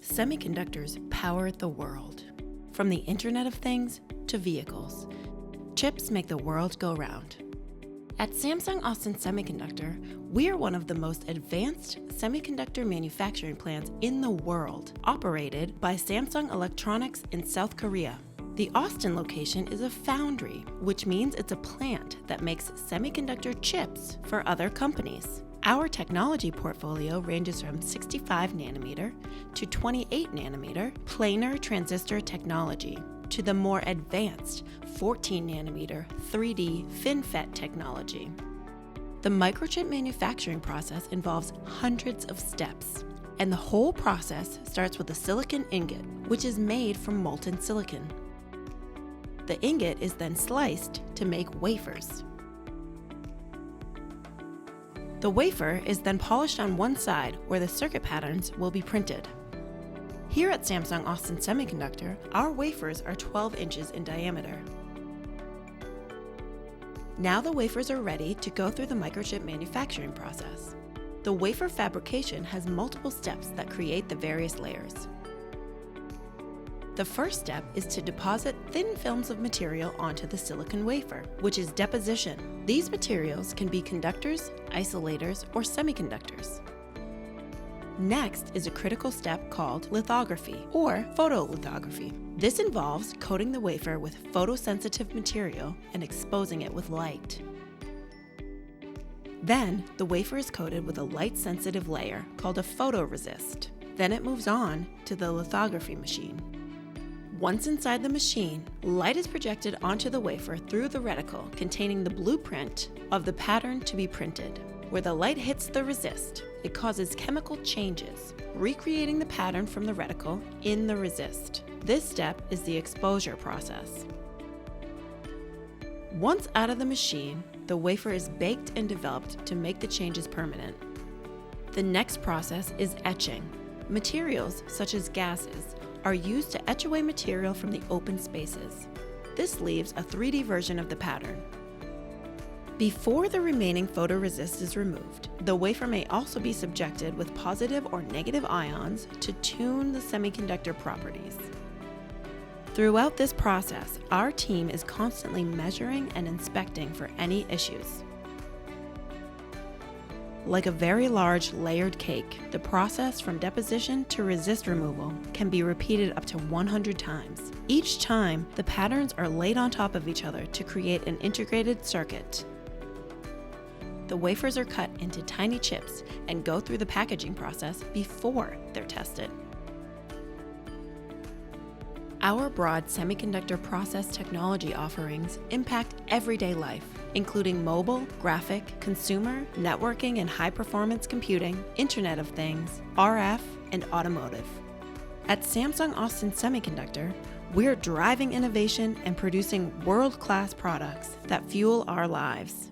Semiconductors power the world. From the Internet of Things to vehicles, chips make the world go round. At Samsung Austin Semiconductor, we are one of the most advanced semiconductor manufacturing plants in the world, operated by Samsung Electronics in South Korea. The Austin location is a foundry, which means it's a plant that makes semiconductor chips for other companies. Our technology portfolio ranges from 65 nanometer to 28 nanometer planar transistor technology to the more advanced 14 nanometer 3D FinFET technology. The microchip manufacturing process involves hundreds of steps, and the whole process starts with a silicon ingot, which is made from molten silicon. The ingot is then sliced to make wafers. The wafer is then polished on one side where the circuit patterns will be printed. Here at Samsung Austin Semiconductor, our wafers are 12 inches in diameter. Now the wafers are ready to go through the microchip manufacturing process. The wafer fabrication has multiple steps that create the various layers. The first step is to deposit thin films of material onto the silicon wafer, which is deposition. These materials can be conductors, isolators, or semiconductors. Next is a critical step called lithography, or photolithography. This involves coating the wafer with photosensitive material and exposing it with light. Then, the wafer is coated with a light-sensitive layer called a photoresist. Then it moves on to the lithography machine. Once inside the machine, light is projected onto the wafer through the reticle containing the blueprint of the pattern to be printed. Where the light hits the resist, it causes chemical changes, recreating the pattern from the reticle in the resist. This step is the exposure process. Once out of the machine, the wafer is baked and developed to make the changes permanent. The next process is etching. Materials, such as gases, are used to etch away material from the open spaces. This leaves a 3D version of the pattern. Before the remaining photoresist is removed, the wafer may also be subjected with positive or negative ions to tune the semiconductor properties. Throughout this process, our team is constantly measuring and inspecting for any issues. Like a very large layered cake, the process from deposition to resist removal can be repeated up to 100 times. Each time, the patterns are laid on top of each other to create an integrated circuit. The wafers are cut into tiny chips and go through the packaging process before they're tested. Our broad semiconductor process technology offerings impact everyday life, including mobile, graphic, consumer, networking and high-performance computing, Internet of Things, RF, and automotive. At Samsung Austin Semiconductor, we're driving innovation and producing world-class products that fuel our lives.